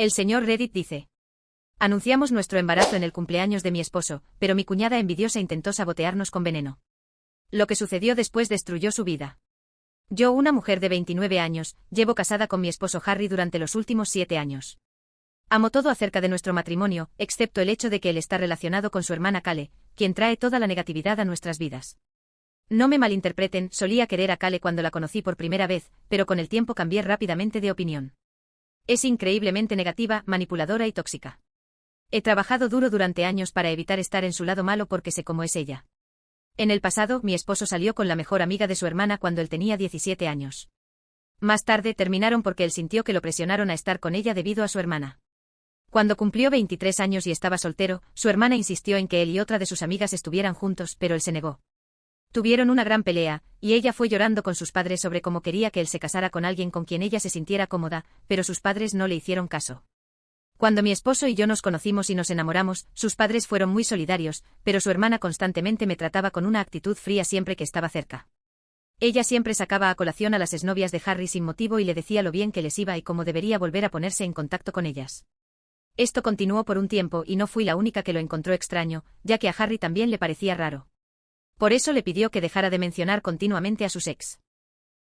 El señor Reddit dice: anunciamos nuestro embarazo en el cumpleaños de mi esposo, pero mi cuñada envidiosa intentó sabotearnos con veneno. Lo que sucedió después destruyó su vida. Yo, una mujer de 29 años, llevo casada con mi esposo Harry durante los últimos 7 años. Amo todo acerca de nuestro matrimonio, excepto el hecho de que él está relacionado con su hermana Cale, quien trae toda la negatividad a nuestras vidas. No me malinterpreten, solía querer a Cale cuando la conocí por primera vez, pero con el tiempo cambié rápidamente de opinión. Es increíblemente negativa, manipuladora y tóxica. He trabajado duro durante años para evitar estar en su lado malo porque sé cómo es ella. En el pasado, mi esposo salió con la mejor amiga de su hermana cuando él tenía 17 años. Más tarde terminaron porque él sintió que lo presionaron a estar con ella debido a su hermana. Cuando cumplió 23 años y estaba soltero, su hermana insistió en que él y otra de sus amigas estuvieran juntos, pero él se negó. Tuvieron una gran pelea, y ella fue llorando con sus padres sobre cómo quería que él se casara con alguien con quien ella se sintiera cómoda, pero sus padres no le hicieron caso. Cuando mi esposo y yo nos conocimos y nos enamoramos, sus padres fueron muy solidarios, pero su hermana constantemente me trataba con una actitud fría siempre que estaba cerca. Ella siempre sacaba a colación a las exnovias de Harry sin motivo y le decía lo bien que les iba y cómo debería volver a ponerse en contacto con ellas. Esto continuó por un tiempo y no fui la única que lo encontró extraño, ya que a Harry también le parecía raro. Por eso le pidió que dejara de mencionar continuamente a sus ex.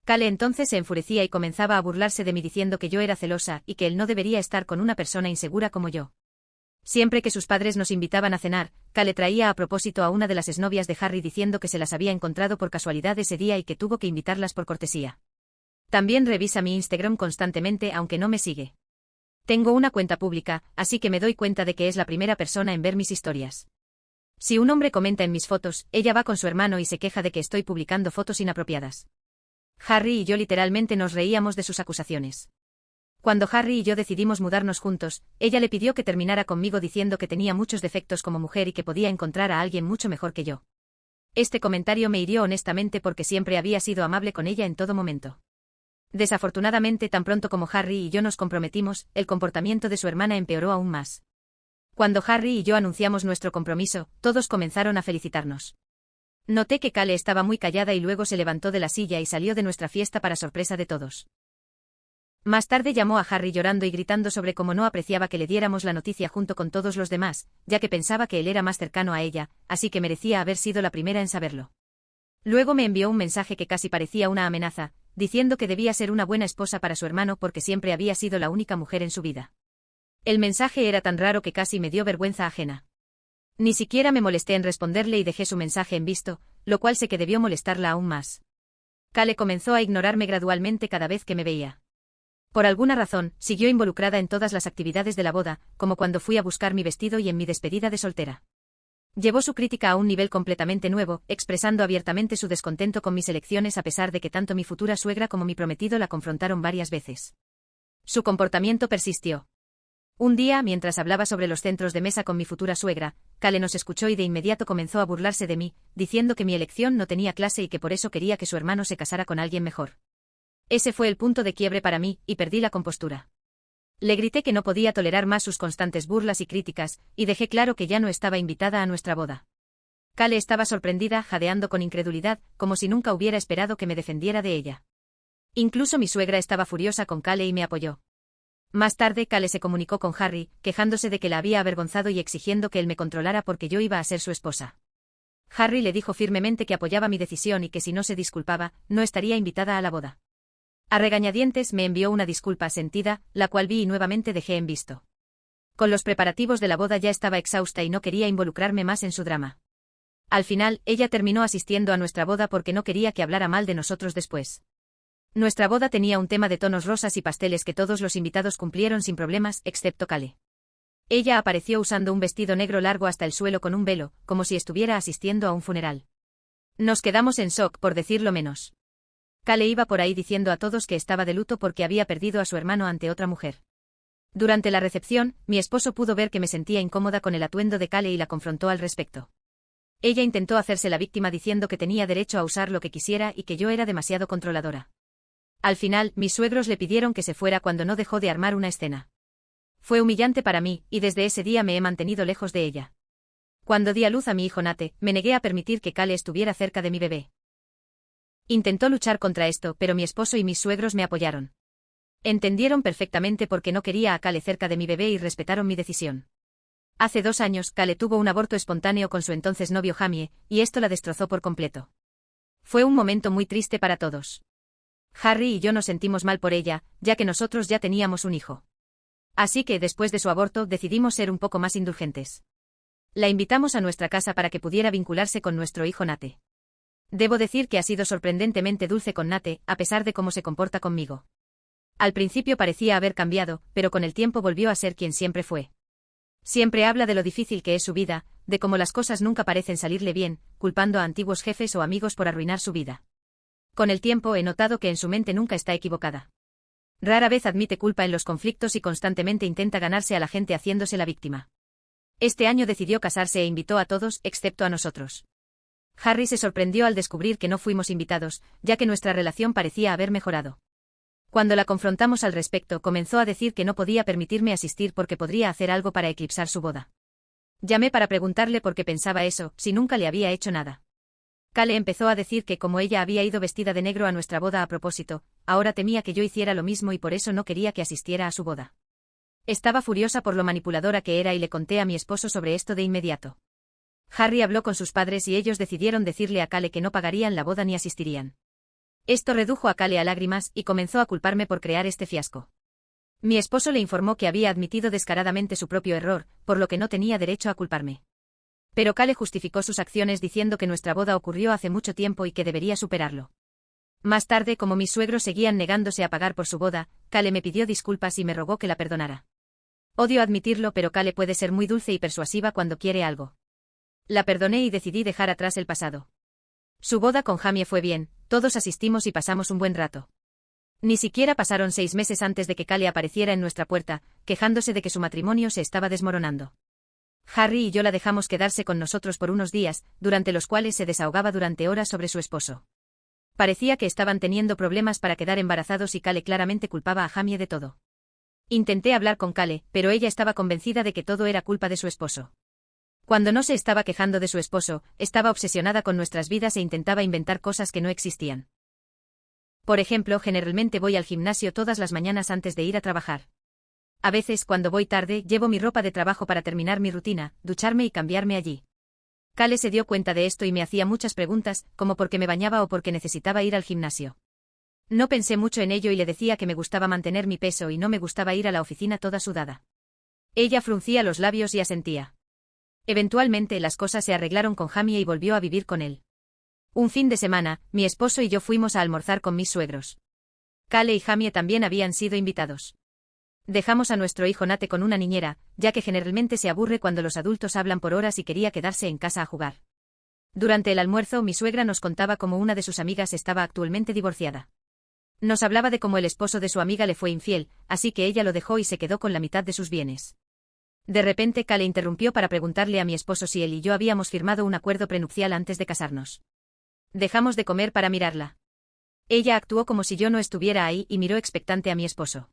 Cale entonces se enfurecía y comenzaba a burlarse de mí diciendo que yo era celosa y que él no debería estar con una persona insegura como yo. Siempre que sus padres nos invitaban a cenar, Cale traía a propósito a una de las exnovias de Harry diciendo que se las había encontrado por casualidad ese día y que tuvo que invitarlas por cortesía. También revisa mi Instagram constantemente aunque no me sigue. Tengo una cuenta pública, así que me doy cuenta de que es la primera persona en ver mis historias. Si un hombre comenta en mis fotos, ella va con su hermano y se queja de que estoy publicando fotos inapropiadas. Harry y yo literalmente nos reíamos de sus acusaciones. Cuando Harry y yo decidimos mudarnos juntos, ella le pidió que terminara conmigo diciendo que tenía muchos defectos como mujer y que podía encontrar a alguien mucho mejor que yo. Este comentario me hirió honestamente porque siempre había sido amable con ella en todo momento. Desafortunadamente, tan pronto como Harry y yo nos comprometimos, el comportamiento de su hermana empeoró aún más. Cuando Harry y yo anunciamos nuestro compromiso, todos comenzaron a felicitarnos. Noté que Cale estaba muy callada y luego se levantó de la silla y salió de nuestra fiesta para sorpresa de todos. Más tarde llamó a Harry llorando y gritando sobre cómo no apreciaba que le diéramos la noticia junto con todos los demás, ya que pensaba que él era más cercano a ella, así que merecía haber sido la primera en saberlo. Luego me envió un mensaje que casi parecía una amenaza, diciendo que debía ser una buena esposa para su hermano porque siempre había sido la única mujer en su vida. El mensaje era tan raro que casi me dio vergüenza ajena. Ni siquiera me molesté en responderle y dejé su mensaje en visto, lo cual sé que debió molestarla aún más. Cale comenzó a ignorarme gradualmente cada vez que me veía. Por alguna razón, siguió involucrada en todas las actividades de la boda, como cuando fui a buscar mi vestido y en mi despedida de soltera. Llevó su crítica a un nivel completamente nuevo, expresando abiertamente su descontento con mis elecciones a pesar de que tanto mi futura suegra como mi prometido la confrontaron varias veces. Su comportamiento persistió. Un día, mientras hablaba sobre los centros de mesa con mi futura suegra, Cale nos escuchó y de inmediato comenzó a burlarse de mí, diciendo que mi elección no tenía clase y que por eso quería que su hermano se casara con alguien mejor. Ese fue el punto de quiebre para mí, y perdí la compostura. Le grité que no podía tolerar más sus constantes burlas y críticas, y dejé claro que ya no estaba invitada a nuestra boda. Cale estaba sorprendida, jadeando con incredulidad, como si nunca hubiera esperado que me defendiera de ella. Incluso mi suegra estaba furiosa con Cale y me apoyó. Más tarde, Cale se comunicó con Harry, quejándose de que la había avergonzado y exigiendo que él me controlara porque yo iba a ser su esposa. Harry le dijo firmemente que apoyaba mi decisión y que si no se disculpaba, no estaría invitada a la boda. A regañadientes me envió una disculpa sentida, la cual vi y nuevamente dejé en visto. Con los preparativos de la boda ya estaba exhausta y no quería involucrarme más en su drama. Al final, ella terminó asistiendo a nuestra boda porque no quería que hablara mal de nosotros después. Nuestra boda tenía un tema de tonos rosas y pasteles que todos los invitados cumplieron sin problemas, excepto Cale. Ella apareció usando un vestido negro largo hasta el suelo con un velo, como si estuviera asistiendo a un funeral. Nos quedamos en shock, por decirlo menos. Cale iba por ahí diciendo a todos que estaba de luto porque había perdido a su hermano ante otra mujer. Durante la recepción, mi esposo pudo ver que me sentía incómoda con el atuendo de Cale y la confrontó al respecto. Ella intentó hacerse la víctima diciendo que tenía derecho a usar lo que quisiera y que yo era demasiado controladora. Al final, mis suegros le pidieron que se fuera cuando no dejó de armar una escena. Fue humillante para mí, y desde ese día me he mantenido lejos de ella. Cuando di a luz a mi hijo Nate, me negué a permitir que Cale estuviera cerca de mi bebé. Intentó luchar contra esto, pero mi esposo y mis suegros me apoyaron. Entendieron perfectamente por qué no quería a Kale cerca de mi bebé y respetaron mi decisión. Hace 2 años, Kale tuvo un aborto espontáneo con su entonces novio Jamie, y esto la destrozó por completo. Fue un momento muy triste para todos. Harry y yo nos sentimos mal por ella, ya que nosotros ya teníamos un hijo. Así que, después de su aborto, decidimos ser un poco más indulgentes. La invitamos a nuestra casa para que pudiera vincularse con nuestro hijo Nate. Debo decir que ha sido sorprendentemente dulce con Nate, a pesar de cómo se comporta conmigo. Al principio parecía haber cambiado, pero con el tiempo volvió a ser quien siempre fue. Siempre habla de lo difícil que es su vida, de cómo las cosas nunca parecen salirle bien, culpando a antiguos jefes o amigos por arruinar su vida. Con el tiempo he notado que en su mente nunca está equivocada. Rara vez admite culpa en los conflictos y constantemente intenta ganarse a la gente haciéndose la víctima. Este año decidió casarse e invitó a todos, excepto a nosotros. Harry se sorprendió al descubrir que no fuimos invitados, ya que nuestra relación parecía haber mejorado. Cuando la confrontamos al respecto, comenzó a decir que no podía permitirme asistir porque podría hacer algo para eclipsar su boda. Llamé para preguntarle por qué pensaba eso, si nunca le había hecho nada. Kale empezó a decir que como ella había ido vestida de negro a nuestra boda a propósito, ahora temía que yo hiciera lo mismo y por eso no quería que asistiera a su boda. Estaba furiosa por lo manipuladora que era y le conté a mi esposo sobre esto de inmediato. Harry habló con sus padres y ellos decidieron decirle a Kale que no pagarían la boda ni asistirían. Esto redujo a Kale a lágrimas y comenzó a culparme por crear este fiasco. Mi esposo le informó que había admitido descaradamente su propio error, por lo que no tenía derecho a culparme. Pero Kale justificó sus acciones diciendo que nuestra boda ocurrió hace mucho tiempo y que debería superarlo. Más tarde, como mis suegros seguían negándose a pagar por su boda, Kale me pidió disculpas y me rogó que la perdonara. Odio admitirlo, pero Kale puede ser muy dulce y persuasiva cuando quiere algo. La perdoné y decidí dejar atrás el pasado. Su boda con Jamie fue bien, todos asistimos y pasamos un buen rato. Ni siquiera pasaron 6 meses antes de que Kale apareciera en nuestra puerta, quejándose de que su matrimonio se estaba desmoronando. Harry y yo la dejamos quedarse con nosotros por unos días, durante los cuales se desahogaba durante horas sobre su esposo. Parecía que estaban teniendo problemas para quedar embarazados y Kale claramente culpaba a Jamie de todo. Intenté hablar con Kale, pero ella estaba convencida de que todo era culpa de su esposo. Cuando no se estaba quejando de su esposo, estaba obsesionada con nuestras vidas e intentaba inventar cosas que no existían. Por ejemplo, generalmente voy al gimnasio todas las mañanas antes de ir a trabajar. A veces, cuando voy tarde, llevo mi ropa de trabajo para terminar mi rutina, ducharme y cambiarme allí. Kale se dio cuenta de esto y me hacía muchas preguntas, como por qué me bañaba o por qué necesitaba ir al gimnasio. No pensé mucho en ello y le decía que me gustaba mantener mi peso y no me gustaba ir a la oficina toda sudada. Ella fruncía los labios y asentía. Eventualmente las cosas se arreglaron con Jamie y volvió a vivir con él. Un fin de semana, mi esposo y yo fuimos a almorzar con mis suegros. Kale y Jamie también habían sido invitados. Dejamos a nuestro hijo Nate con una niñera, ya que generalmente se aburre cuando los adultos hablan por horas y quería quedarse en casa a jugar. Durante el almuerzo mi suegra nos contaba cómo una de sus amigas estaba actualmente divorciada. Nos hablaba de cómo el esposo de su amiga le fue infiel, así que ella lo dejó y se quedó con la mitad de sus bienes. De repente Kale interrumpió para preguntarle a mi esposo si él y yo habíamos firmado un acuerdo prenupcial antes de casarnos. Dejamos de comer para mirarla. Ella actuó como si yo no estuviera ahí y miró expectante a mi esposo.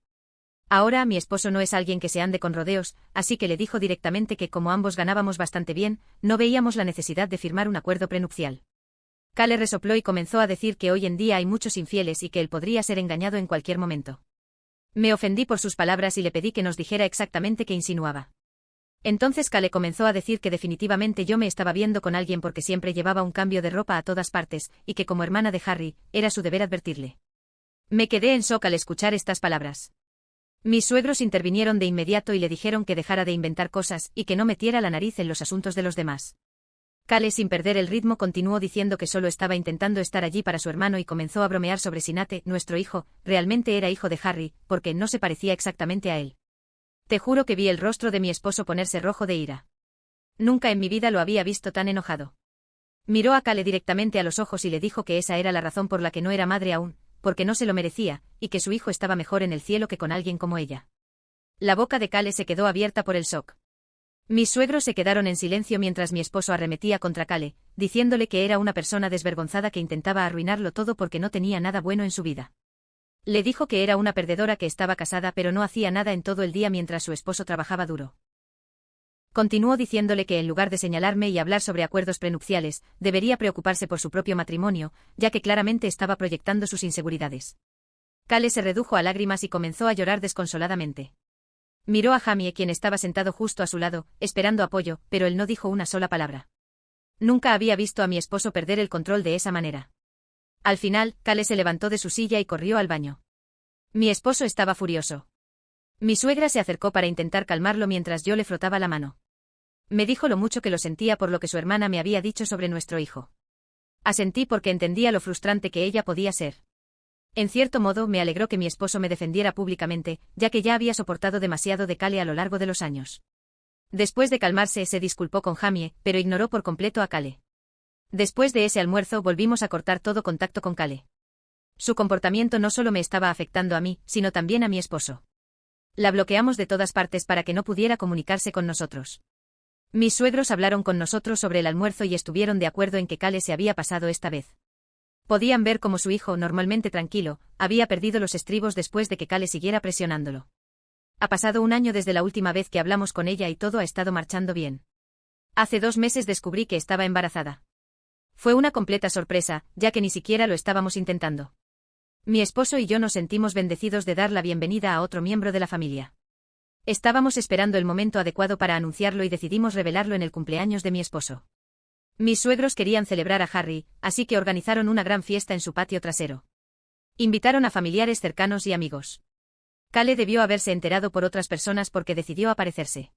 Ahora mi esposo no es alguien que se ande con rodeos, así que le dijo directamente que como ambos ganábamos bastante bien, no veíamos la necesidad de firmar un acuerdo prenupcial. Kale resopló y comenzó a decir que hoy en día hay muchos infieles y que él podría ser engañado en cualquier momento. Me ofendí por sus palabras y le pedí que nos dijera exactamente qué insinuaba. Entonces Kale comenzó a decir que definitivamente yo me estaba viendo con alguien porque siempre llevaba un cambio de ropa a todas partes, y que como hermana de Harry, era su deber advertirle. Me quedé en shock al escuchar estas palabras. Mis suegros intervinieron de inmediato y le dijeron que dejara de inventar cosas y que no metiera la nariz en los asuntos de los demás. Kale, sin perder el ritmo, continuó diciendo que solo estaba intentando estar allí para su hermano y comenzó a bromear sobre si Nate, nuestro hijo, realmente era hijo de Harry, porque no se parecía exactamente a él. Te juro que vi el rostro de mi esposo ponerse rojo de ira. Nunca en mi vida lo había visto tan enojado. Miró a Kale directamente a los ojos y le dijo que esa era la razón por la que no era madre aún, porque no se lo merecía, y que su hijo estaba mejor en el cielo que con alguien como ella. La boca de Kale se quedó abierta por el shock. Mis suegros se quedaron en silencio mientras mi esposo arremetía contra Kale, diciéndole que era una persona desvergonzada que intentaba arruinarlo todo porque no tenía nada bueno en su vida. Le dijo que era una perdedora que estaba casada pero no hacía nada en todo el día mientras su esposo trabajaba duro. Continuó diciéndole que en lugar de señalarme y hablar sobre acuerdos prenupciales, debería preocuparse por su propio matrimonio, ya que claramente estaba proyectando sus inseguridades. Kale se redujo a lágrimas y comenzó a llorar desconsoladamente. Miró a Jamie, quien estaba sentado justo a su lado, esperando apoyo, pero él no dijo una sola palabra. Nunca había visto a mi esposo perder el control de esa manera. Al final, Kale se levantó de su silla y corrió al baño. Mi esposo estaba furioso. Mi suegra se acercó para intentar calmarlo mientras yo le frotaba la mano. Me dijo lo mucho que lo sentía por lo que su hermana me había dicho sobre nuestro hijo. Asentí porque entendía lo frustrante que ella podía ser. En cierto modo me alegró que mi esposo me defendiera públicamente, ya que ya había soportado demasiado de Kale a lo largo de los años. Después de calmarse se disculpó con Jamie, pero ignoró por completo a Kale. Después de ese almuerzo volvimos a cortar todo contacto con Kale. Su comportamiento no solo me estaba afectando a mí, sino también a mi esposo. La bloqueamos de todas partes para que no pudiera comunicarse con nosotros. Mis suegros hablaron con nosotros sobre el almuerzo y estuvieron de acuerdo en que Kale se había pasado esta vez. Podían ver cómo su hijo, normalmente tranquilo, había perdido los estribos después de que Kale siguiera presionándolo. Ha pasado un año desde la última vez que hablamos con ella y todo ha estado marchando bien. Hace 2 meses descubrí que estaba embarazada. Fue una completa sorpresa, ya que ni siquiera lo estábamos intentando. Mi esposo y yo nos sentimos bendecidos de dar la bienvenida a otro miembro de la familia. Estábamos esperando el momento adecuado para anunciarlo y decidimos revelarlo en el cumpleaños de mi esposo. Mis suegros querían celebrar a Harry, así que organizaron una gran fiesta en su patio trasero. Invitaron a familiares cercanos y amigos. Kale debió haberse enterado por otras personas porque decidió aparecerse.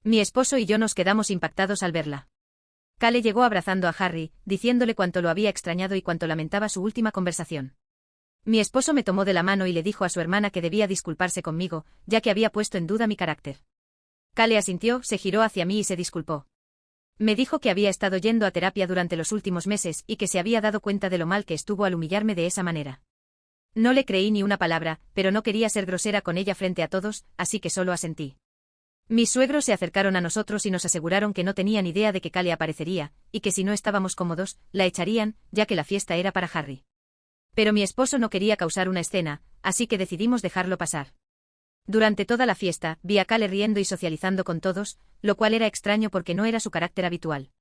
Mi esposo y yo nos quedamos impactados al verla. Kale llegó abrazando a Harry, diciéndole cuánto lo había extrañado y cuánto lamentaba su última conversación. Mi esposo me tomó de la mano y le dijo a su hermana que debía disculparse conmigo, ya que había puesto en duda mi carácter. Kale asintió, se giró hacia mí y se disculpó. Me dijo que había estado yendo a terapia durante los últimos meses y que se había dado cuenta de lo mal que estuvo al humillarme de esa manera. No le creí ni una palabra, pero no quería ser grosera con ella frente a todos, así que solo asentí. Mis suegros se acercaron a nosotros y nos aseguraron que no tenían idea de que Kale aparecería, y que si no estábamos cómodos, la echarían, ya que la fiesta era para Harry. Pero mi esposo no quería causar una escena, así que decidimos dejarlo pasar. Durante toda la fiesta, vi a Kale riendo y socializando con todos, lo cual era extraño porque no era su carácter habitual.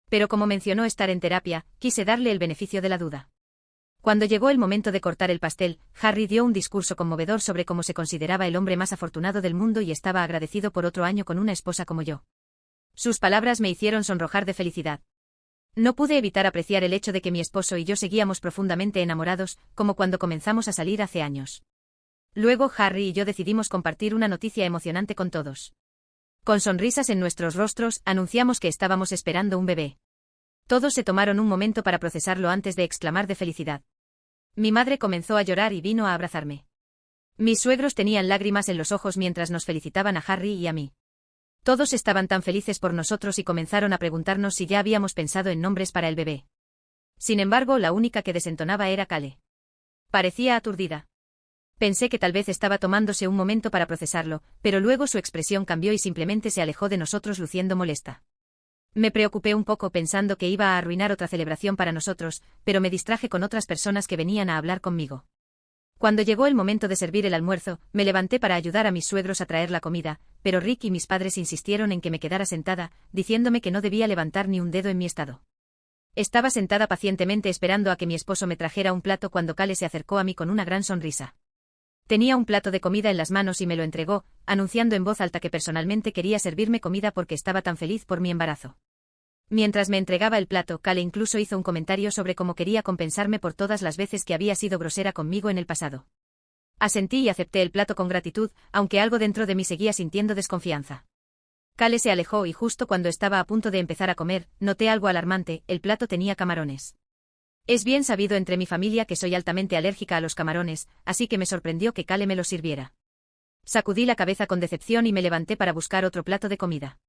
Pero como mencionó estar en terapia, quise darle el beneficio de la duda. Cuando llegó el momento de cortar el pastel, Harry dio un discurso conmovedor sobre cómo se consideraba el hombre más afortunado del mundo y estaba agradecido por otro año con una esposa como yo. Sus palabras me hicieron sonrojar de felicidad. No pude evitar apreciar el hecho de que mi esposo y yo seguíamos profundamente enamorados, como cuando comenzamos a salir hace años. Luego Harry y yo decidimos compartir una noticia emocionante con todos. Con sonrisas en nuestros rostros, anunciamos que estábamos esperando un bebé. Todos se tomaron un momento para procesarlo antes de exclamar de felicidad. Mi madre comenzó a llorar y vino a abrazarme. Mis suegros tenían lágrimas en los ojos mientras nos felicitaban a Harry y a mí. Todos estaban tan felices por nosotros y comenzaron a preguntarnos si ya habíamos pensado en nombres para el bebé. Sin embargo, la única que desentonaba era Kale. Parecía aturdida. Pensé que tal vez estaba tomándose un momento para procesarlo, pero luego su expresión cambió y simplemente se alejó de nosotros luciendo molesta. Me preocupé un poco pensando que iba a arruinar otra celebración para nosotros, pero me distraje con otras personas que venían a hablar conmigo. Cuando llegó el momento de servir el almuerzo, me levanté para ayudar a mis suegros a traer la comida, pero Rick y mis padres insistieron en que me quedara sentada, diciéndome que no debía levantar ni un dedo en mi estado. Estaba sentada pacientemente esperando a que mi esposo me trajera un plato cuando Kale se acercó a mí con una gran sonrisa. Tenía un plato de comida en las manos y me lo entregó, anunciando en voz alta que personalmente quería servirme comida porque estaba tan feliz por mi embarazo. Mientras me entregaba el plato, Kale incluso hizo un comentario sobre cómo quería compensarme por todas las veces que había sido grosera conmigo en el pasado. Asentí y acepté el plato con gratitud, aunque algo dentro de mí seguía sintiendo desconfianza. Kale se alejó y justo cuando estaba a punto de empezar a comer, noté algo alarmante: el plato tenía camarones. Es bien sabido entre mi familia que soy altamente alérgica a los camarones, así que me sorprendió que Kale me los sirviera. Sacudí la cabeza con decepción y me levanté para buscar otro plato de comida.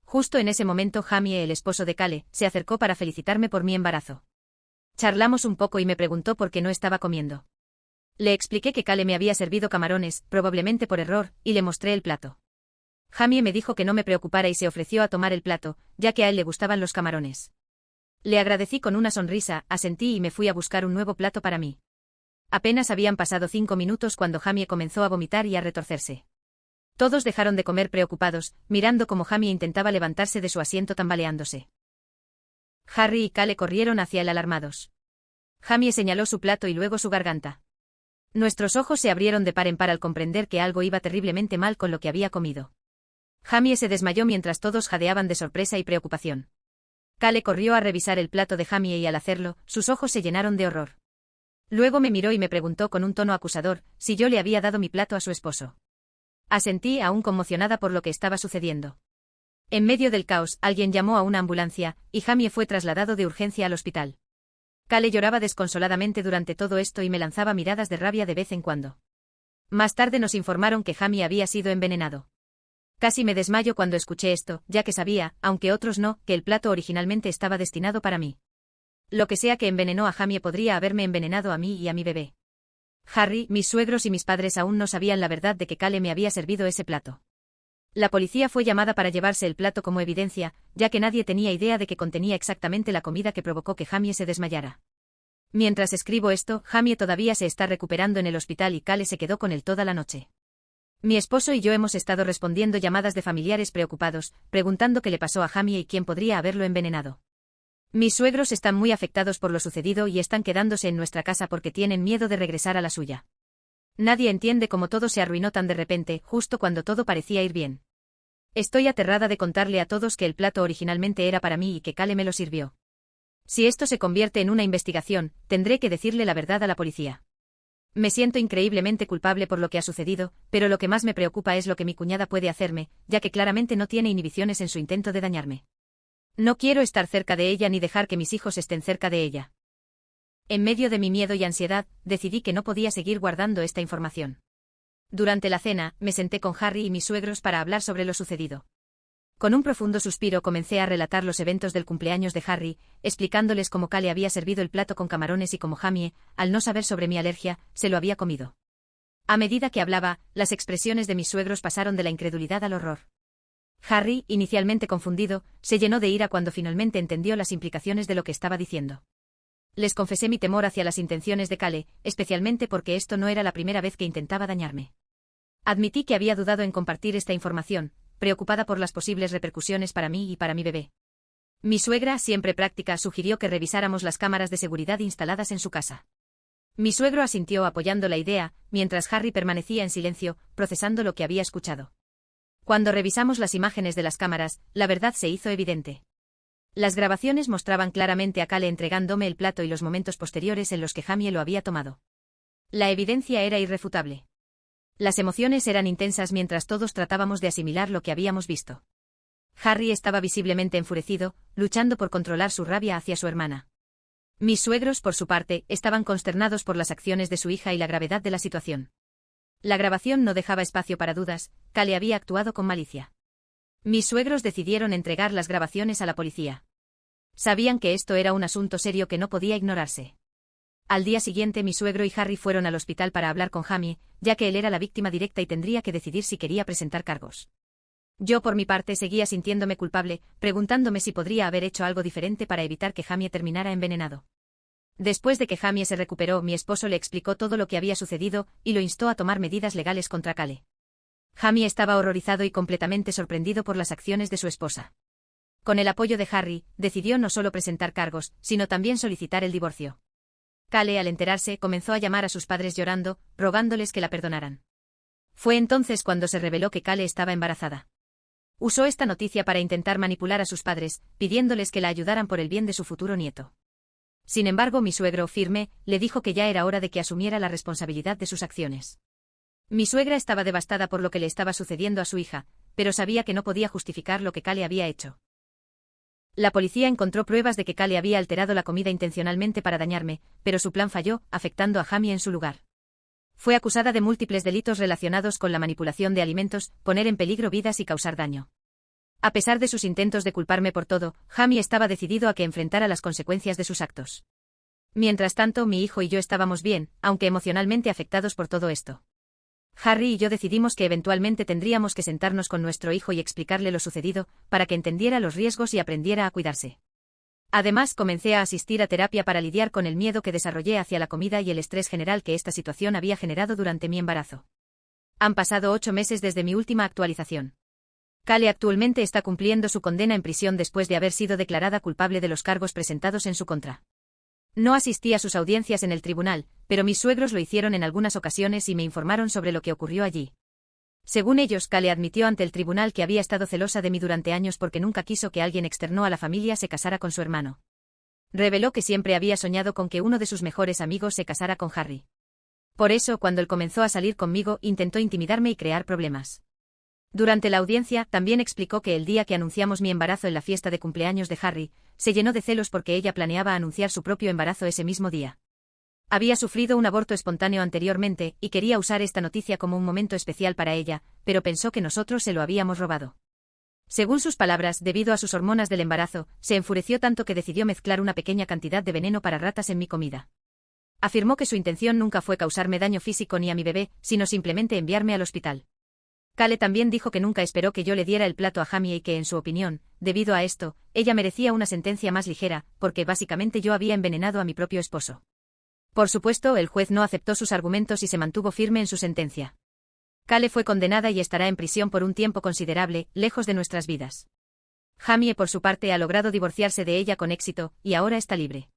Justo en ese momento Jamie, el esposo de Kale, se acercó para felicitarme por mi embarazo. Charlamos un poco y me preguntó por qué no estaba comiendo. Le expliqué que Kale me había servido camarones, probablemente por error, y le mostré el plato. Jamie me dijo que no me preocupara y se ofreció a tomar el plato, ya que a él le gustaban los camarones. Le agradecí con una sonrisa, asentí y me fui a buscar un nuevo plato para mí. Apenas habían pasado 5 minutos cuando Jamie comenzó a vomitar y a retorcerse. Todos dejaron de comer preocupados, mirando cómo Jamie intentaba levantarse de su asiento tambaleándose. Harry y Kale corrieron hacia él alarmados. Jamie señaló su plato y luego su garganta. Nuestros ojos se abrieron de par en par al comprender que algo iba terriblemente mal con lo que había comido. Jamie se desmayó mientras todos jadeaban de sorpresa y preocupación. Cale corrió a revisar el plato de Jamie y al hacerlo, sus ojos se llenaron de horror. Luego me miró y me preguntó con un tono acusador si yo le había dado mi plato a su esposo. Asentí, aún conmocionada por lo que estaba sucediendo. En medio del caos, alguien llamó a una ambulancia, y Jamie fue trasladado de urgencia al hospital. Cale lloraba desconsoladamente durante todo esto y me lanzaba miradas de rabia de vez en cuando. Más tarde nos informaron que Jamie había sido envenenado. Casi me desmayo cuando escuché esto, ya que sabía, aunque otros no, que el plato originalmente estaba destinado para mí. Lo que sea que envenenó a Jamie podría haberme envenenado a mí y a mi bebé. Harry, mis suegros y mis padres aún no sabían la verdad de que Cale me había servido ese plato. La policía fue llamada para llevarse el plato como evidencia, ya que nadie tenía idea de que contenía exactamente la comida que provocó que Jamie se desmayara. Mientras escribo esto, Jamie todavía se está recuperando en el hospital y Cale se quedó con él toda la noche. Mi esposo y yo hemos estado respondiendo llamadas de familiares preocupados, preguntando qué le pasó a Jamie y quién podría haberlo envenenado. Mis suegros están muy afectados por lo sucedido y están quedándose en nuestra casa porque tienen miedo de regresar a la suya. Nadie entiende cómo todo se arruinó tan de repente, justo cuando todo parecía ir bien. Estoy aterrada de contarle a todos que el plato originalmente era para mí y que Cale me lo sirvió. Si esto se convierte en una investigación, tendré que decirle la verdad a la policía. Me siento increíblemente culpable por lo que ha sucedido, pero lo que más me preocupa es lo que mi cuñada puede hacerme, ya que claramente no tiene inhibiciones en su intento de dañarme. No quiero estar cerca de ella ni dejar que mis hijos estén cerca de ella. En medio de mi miedo y ansiedad, decidí que no podía seguir guardando esta información. Durante la cena, me senté con Harry y mis suegros para hablar sobre lo sucedido. Con un profundo suspiro comencé a relatar los eventos del cumpleaños de Harry, explicándoles cómo Cale había servido el plato con camarones y cómo Jamie, al no saber sobre mi alergia, se lo había comido. A medida que hablaba, las expresiones de mis suegros pasaron de la incredulidad al horror. Harry, inicialmente confundido, se llenó de ira cuando finalmente entendió las implicaciones de lo que estaba diciendo. Les confesé mi temor hacia las intenciones de Cale, especialmente porque esto no era la primera vez que intentaba dañarme. Admití que había dudado en compartir esta información, preocupada por las posibles repercusiones para mí y para mi bebé. Mi suegra, siempre práctica, sugirió que revisáramos las cámaras de seguridad instaladas en su casa. Mi suegro asintió apoyando la idea, mientras Harry permanecía en silencio, procesando lo que había escuchado. Cuando revisamos las imágenes de las cámaras, la verdad se hizo evidente. Las grabaciones mostraban claramente a Cale entregándome el plato y los momentos posteriores en los que Jamie lo había tomado. La evidencia era irrefutable. Las emociones eran intensas mientras todos tratábamos de asimilar lo que habíamos visto. Harry estaba visiblemente enfurecido, luchando por controlar su rabia hacia su hermana. Mis suegros, por su parte, estaban consternados por las acciones de su hija y la gravedad de la situación. La grabación no dejaba espacio para dudas, Cale había actuado con malicia. Mis suegros decidieron entregar las grabaciones a la policía. Sabían que esto era un asunto serio que no podía ignorarse. Al día siguiente mi suegro y Harry fueron al hospital para hablar con Jamie, ya que él era la víctima directa y tendría que decidir si quería presentar cargos. Yo por mi parte seguía sintiéndome culpable, preguntándome si podría haber hecho algo diferente para evitar que Jamie terminara envenenado. Después de que Jamie se recuperó, mi esposo le explicó todo lo que había sucedido y lo instó a tomar medidas legales contra Cale. Jamie estaba horrorizado y completamente sorprendido por las acciones de su esposa. Con el apoyo de Harry, decidió no solo presentar cargos, sino también solicitar el divorcio. Cale, al enterarse, comenzó a llamar a sus padres llorando, rogándoles que la perdonaran. Fue entonces cuando se reveló que Cale estaba embarazada. Usó esta noticia para intentar manipular a sus padres, pidiéndoles que la ayudaran por el bien de su futuro nieto. Sin embargo, mi suegro, firme, le dijo que ya era hora de que asumiera la responsabilidad de sus acciones. Mi suegra estaba devastada por lo que le estaba sucediendo a su hija, pero sabía que no podía justificar lo que Cale había hecho. La policía encontró pruebas de que Cale había alterado la comida intencionalmente para dañarme, pero su plan falló, afectando a Jamie en su lugar. Fue acusada de múltiples delitos relacionados con la manipulación de alimentos, poner en peligro vidas y causar daño. A pesar de sus intentos de culparme por todo, Jamie estaba decidido a que enfrentara las consecuencias de sus actos. Mientras tanto, mi hijo y yo estábamos bien, aunque emocionalmente afectados por todo esto. Harry y yo decidimos que eventualmente tendríamos que sentarnos con nuestro hijo y explicarle lo sucedido, para que entendiera los riesgos y aprendiera a cuidarse. Además, comencé a asistir a terapia para lidiar con el miedo que desarrollé hacia la comida y el estrés general que esta situación había generado durante mi embarazo. Han pasado 8 meses desde mi última actualización. Cale actualmente está cumpliendo su condena en prisión después de haber sido declarada culpable de los cargos presentados en su contra. No asistí a sus audiencias en el tribunal, pero mis suegros lo hicieron en algunas ocasiones y me informaron sobre lo que ocurrió allí. Según ellos, Kale admitió ante el tribunal que había estado celosa de mí durante años porque nunca quiso que alguien externo a la familia se casara con su hermano. Reveló que siempre había soñado con que uno de sus mejores amigos se casara con Harry. Por eso, cuando él comenzó a salir conmigo, intentó intimidarme y crear problemas. Durante la audiencia, también explicó que el día que anunciamos mi embarazo en la fiesta de cumpleaños de Harry, se llenó de celos porque ella planeaba anunciar su propio embarazo ese mismo día. Había sufrido un aborto espontáneo anteriormente, y quería usar esta noticia como un momento especial para ella, pero pensó que nosotros se lo habíamos robado. Según sus palabras, debido a sus hormonas del embarazo, se enfureció tanto que decidió mezclar una pequeña cantidad de veneno para ratas en mi comida. Afirmó que su intención nunca fue causarme daño físico ni a mi bebé, sino simplemente enviarme al hospital. Kale también dijo que nunca esperó que yo le diera el plato a Jamie y que, en su opinión, debido a esto, ella merecía una sentencia más ligera, porque básicamente yo había envenenado a mi propio esposo. Por supuesto, el juez no aceptó sus argumentos y se mantuvo firme en su sentencia. Kale fue condenada y estará en prisión por un tiempo considerable, lejos de nuestras vidas. Jamie, por su parte, ha logrado divorciarse de ella con éxito, y ahora está libre.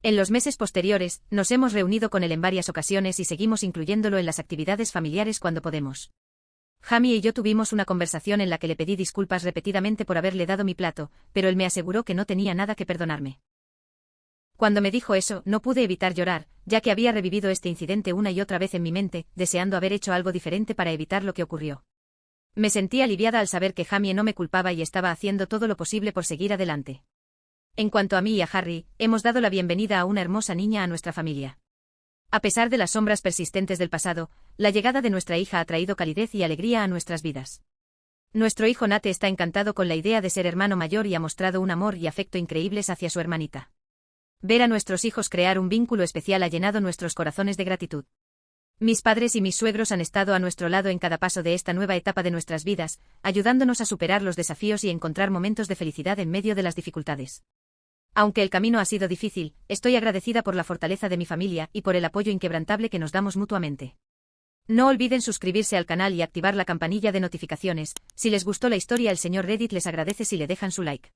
En los meses posteriores, nos hemos reunido con él en varias ocasiones y seguimos incluyéndolo en las actividades familiares cuando podemos. Jamie y yo tuvimos una conversación en la que le pedí disculpas repetidamente por haberle dado mi plato, pero él me aseguró que no tenía nada que perdonarme. Cuando me dijo eso, no pude evitar llorar, ya que había revivido este incidente una y otra vez en mi mente, deseando haber hecho algo diferente para evitar lo que ocurrió. Me sentí aliviada al saber que Jamie no me culpaba y estaba haciendo todo lo posible por seguir adelante. En cuanto a mí y a Harry, hemos dado la bienvenida a una hermosa niña a nuestra familia. A pesar de las sombras persistentes del pasado, la llegada de nuestra hija ha traído calidez y alegría a nuestras vidas. Nuestro hijo Nate está encantado con la idea de ser hermano mayor y ha mostrado un amor y afecto increíbles hacia su hermanita. Ver a nuestros hijos crear un vínculo especial ha llenado nuestros corazones de gratitud. Mis padres y mis suegros han estado a nuestro lado en cada paso de esta nueva etapa de nuestras vidas, ayudándonos a superar los desafíos y encontrar momentos de felicidad en medio de las dificultades. Aunque el camino ha sido difícil, estoy agradecida por la fortaleza de mi familia y por el apoyo inquebrantable que nos damos mutuamente. No olviden suscribirse al canal y activar la campanilla de notificaciones. Si les gustó la historia, el señor Reddit les agradece si le dejan su like.